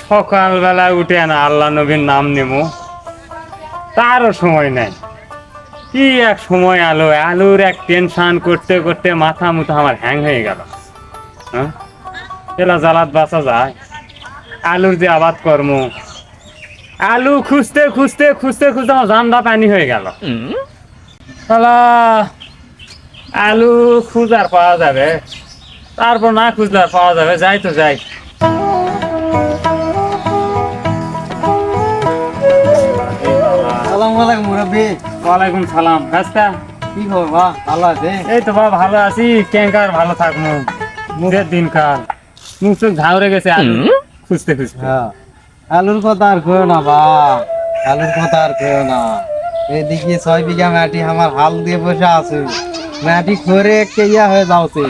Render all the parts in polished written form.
সকালবেলা উঠে না আল্লাহ নবীর নাম নেবো, তারও সময় নাই। কি এক সময় আলুর এক টেনশন করতে করতে মাথা মুথা আমার হ্যাং হয়ে গেল। হ্যাঁ, এলা জ্বালাত বাঁচা যায়? আলুর যে আবাদ কর্ম, আলু খুঁজতে খুঁজতে খুঁজতে খুঁজতে আমার জানটা পানি হয়ে গেল। শালা আলু খুঁজার পাওয়া যাবে, তারপর না খুঁজলে আর পাওয়া যাবে? যাই তো যাই। আসসালামু আলাইকুম মুরব্বি। ওয়ালাইকুম সালাম। কাজটা কি খবর বা? ভালো আছে? এই তো বাবা ভালো আছি। কেঙ্কার ভালো থাকবো, মুখের দিনকাল মুখ চোখ ঝাউরে গেছে আলু খুঁজতে খুঁজতে। হ্যাঁ, আলুর কথা আর কইও না বা, আলুর কথা আর কইও না। এদিকে 6 বিঘা মাটি আমার হাল দিয়ে বসে আছে, মাটি করে একটা ইয়া হয়ে যাচ্ছে,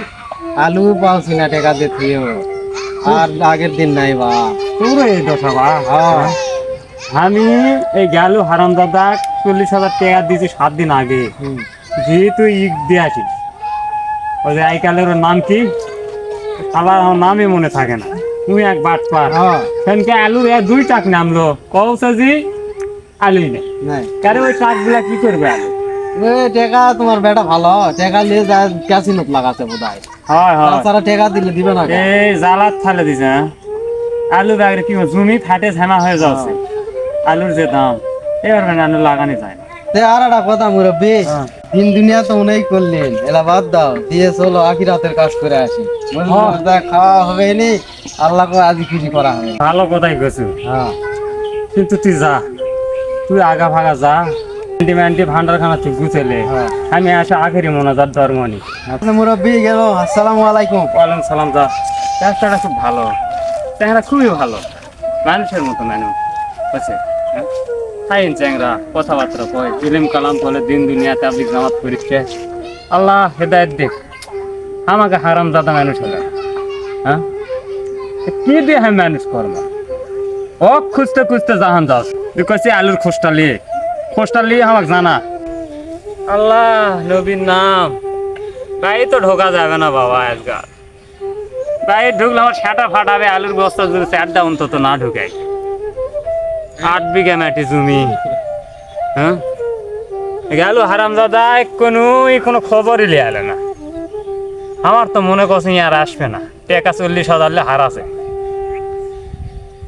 আলু পাওছি না টাকা দিয়ে থিও। আর আগের দিন নাই বা। তোর এই দশা বা। হ্যাঁ, আমি এই গেল হারামদাদা 40,000 টাকা দিয়েছি 7 দিন আগে। হুম, যেহেতু ইট দিয়ে আসিস, ওই যে আইকালের ওর নাম কি, আমার নামই মনে থাকে না। তুই এক বাট পার হ্যাঁ, সেনকে আলু 2 টাক নামলো, কৌসাজি আলুই নেই। নাই। কারণ ওই টাকগুলা কি করবে আলু? টাকা তোমার বেটা ভালো, টাকা নিয়ে যায় ক্যাসিনোত লাগাতে বোধহয়। হয় হয়, তাছাড়া টাকা দিলে দিবে না কেন? এই জ্বালাত ফালে দিছে। হ্যাঁ, আলু ব্যাগরে কি জমি ফাটে ঝামা হয়ে যাচ্ছে। আলুর যে দাম, এবার মানে আলু লাগানি যায় না। আর একটা কথা মুরব্বি, হ্যাঁ। দিন দুনিয়া তো অনেক করলেন, এলা বাদ দাও, দিয়ে চলো আখিরাতের কাজ করে আসি। খাওয়া হবে নি, আল্লাহকে আজ খুশি করা হবে। ভালো কথাই গেছু, হ্যাঁ, কিন্তু তুই আগা ভাগা যা, ম্যান্টি ভান্ডারখানা থেকে গুছেলে হ্যাঁ। আমি আসে আখেরি মোনাজাত ধর্মনি। আপনার মুরব্বি গেল, আসসালামু আলাইকুম। ওয়ালাইকুম সালাম। যা, চেষ্টাটা খুব ভালো, চেংরা খুবই ভালো, মানুষের মতো মানুষ বুঝছে। ফাইন চ্যাংরা, কথাবার্তা কয়, ইলিম কালাম বলে, দিন দুনিয়া তাবলিগ জামাত করিচ্ছে। আল্লাহ হেদায়েত দেখ, আমাকে হারাম দাদা মানুষ হলে। হ্যাঁ, কি দিয়ে আমি মানুষ করবো? ও খুঁজতে খুঁজতে জাহান যাস, তুই কইছি আলুর খোঁজটা লিয়ে আমাকে জানা। আল্লাহ নবীর নাম, গাড়ি তো ঢোকা যাবে না বাবা আজকাল। গাড়ি ঢুকলে আমার ছাটা ফাটাবে, আলুর বস্তা যদি 4টা অন্তত না ঢুকাই। 8 বিঘা মাটি জমি। হ্যাঁ, গেল হারামজাদা, কোনো খবরই লিয়ালে না। আমার তো মনে করছে আর আসবে না, টাকা 40,000 হার আছে।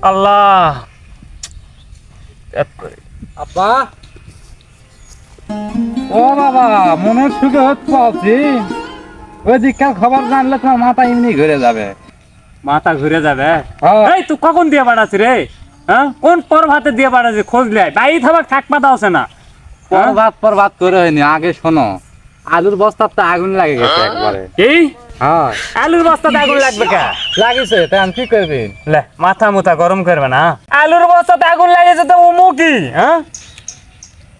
আল্লাহ, আব্বা, ও বাবা, মনের সুখে হচ্ছে আছি। ওই দিককার খবর জানলে তোমার মাথা এমনি ঘুরে যাবে। মাথা ঘুরে যাবে। হ্যাঁ। এই তুই কখন দিয়ে পাঠাচ্ছি রে? হ্যাঁ, কোন পর ভাতে দিয়ে পাঠাচ্ছি? খোঁজ লাই, বাড়ি থাক থাক পাতা আছে না। পরবাদ করে হয়নি, আগে শোনো, আলুর বস্তাতে আগুন লাগে গেছে একবারে। এই হ্যাঁ, আলুর বস্তাতে আগুন লাগবে কে? লাগিছে, তাই আমি কি করবি? লে, মাথা মুথা গরম করবে না। আলুর বস্তাতে আগুন লাগেছে তো উমুকি। হ্যাঁ,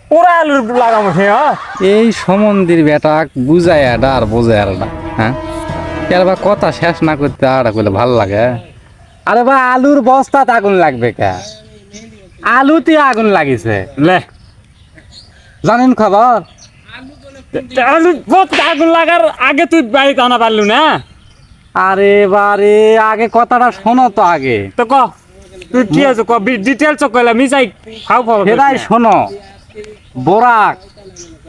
পুরা আলুর লাগাবো সে। হ্যাঁ, এই সমন্দির বেটা বুঝায় আর বোঝায় আর না। হ্যাঁ, এর বা কথা শেষ না করতে আর করলে ভাল লাগে। আরে বা আলুর বস্তাত আগুন লাগবে কে? আলুতে আগুন লাগিছে, লে, জানেন খবর? আলুর বস্তাতে আগুন লাগার আগে তুই বাড়িতে আনা পারলু না? আরে বারে, আগে কথাটা শোনো তো আগে। তো ক, তুই কি আছো ক, ডিটেলস কইলা মিসাই খাও খাও। সেটাই শোনো, বোরাক,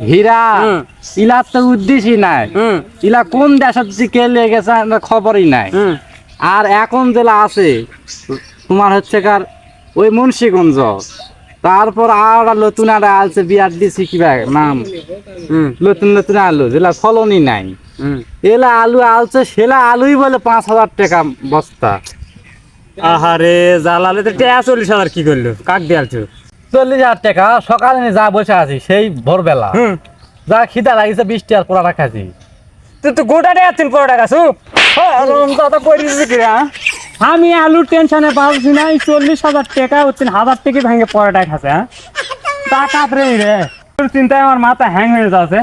হীরা, হুম। ইলার তো উদ্দেশ্যই নাই। হুম ইলা কোন দেশের দিকে লেগে গেছে আমার খবরই নাই। হুম আর এখন জেলা আছে তোমার হচ্ছে কার ওই মুন্সিগঞ্জ, তারপর আর নতুন আর আছে বিআরডিসি কিবা নাম, হুম নতুন আলু যেটা ফলনই নাই। হুম। এলা আলু আলছে, সেলা আলুই বলে 5,000 টাকা বস্তা। আহারে জালালে তো টাকা 40,000 কি করলো? কাক দিয়ালছো? 40,000 টাকা সকালে যা বসে আছি সেই ভোরবেলা, হুম, যা খিদা লাগিছে 20 টাকার পোড়াটা খাচ্ছি। তুই তো গোটা টাকা 3 টাকা খাসু। দাদা করিস কি রে? আমি আলুর টেনশনে পাচ্ছি না, 40,000 টাকা 3,000 টাকা ভেঙে পরোটা খাচ্ছে। হ্যাঁ, টাকা রে, তোর চিন্তায় আমার মাথা হ্যাং হয়ে যাচ্ছে।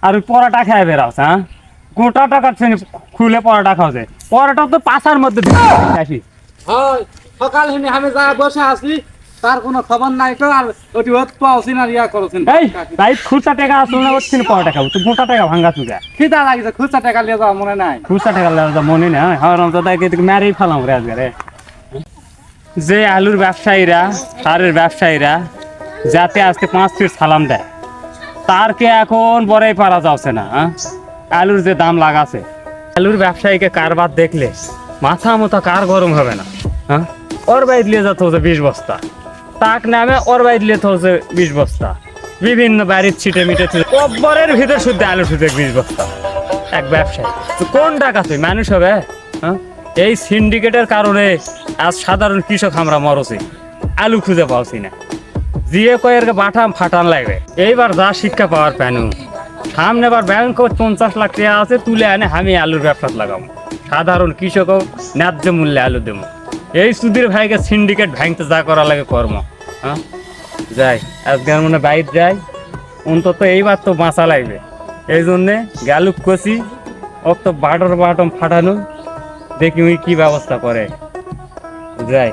আর ওই পরোটা খেয়ে বেরাচ্ছে। হ্যাঁ, গোটা টাকা খুলে পরোটা খাওয়াছে। পরোটা তো পাশার মধ্যে আসি। সকাল আমি যা বসে আছি তার কোনো খবর নাই তো, আর ওটি পাওছি না ইয়া করছেন। এই ভাই, খুচরা টাকা আসলো না, ওর পরোটা খাবো, তুই গোটা টাকা ভাঙ্গা চুকা। খিদা লাগিছে, খুচরা টাকা নিয়ে যাওয়া মনে নাই। খুচরা টাকা লাগা মনে না, হরম তো তাকে মেরেই ফেলাম রে আজকে রে। যে আলুর ব্যবসায়ীরা, সারের ব্যবসায়ীরা যাতে আজকে 5 ফিট সালাম দেয়, তারকে এখন বড়াই পারা যাচ্ছে না। আলুর যে দাম লাগাছে, আলুর ব্যবসায়ীকে কারবার দেখলে মাথা মতো কার গরম হবে না? ওর বাই দিলে যেতে হচ্ছে 20 বস্তা, তাক নামে ওর বাই দিলে তো হচ্ছে 20 বস্তা, বিভিন্ন বাড়ির ছিটে মিটে কব্বরের ভিতর শুদ্ধ আলু শুধু 20 বস্তা। এক ব্যবসায়ী তো কোন টাকা তুই মানুষ হবে? এই সিন্ডিকেটের কারণে আজ সাধারণ কৃষক আমরা মরছি, আলু খুঁজে পাওছি না। দিয়ে কয়ের বাটাম ফাটান লাগবে। এইবার যা শিক্ষা পাওয়ার প্যানু, সামনে আবার ব্যাংক 50 লাখ টাকা আছে, তুলে আনে আমি আলুর ব্যবসা লাগাবো, সাধারণ কৃষকও ন্যায্য মূল্যে আলু দেবো। এই সুধীর ভাইকে সিন্ডিকেট ভাঙতে যা করা লাগে কর্ম। যাই আজকের মনে বাইর যাই, অন্তত এইবার তো বাঁচা লাগবে। এই জন্যে গ্যালুক কষি ও তো বাটম ফাটানো, দেখি উনি কি ব্যবস্থা করে। যাই।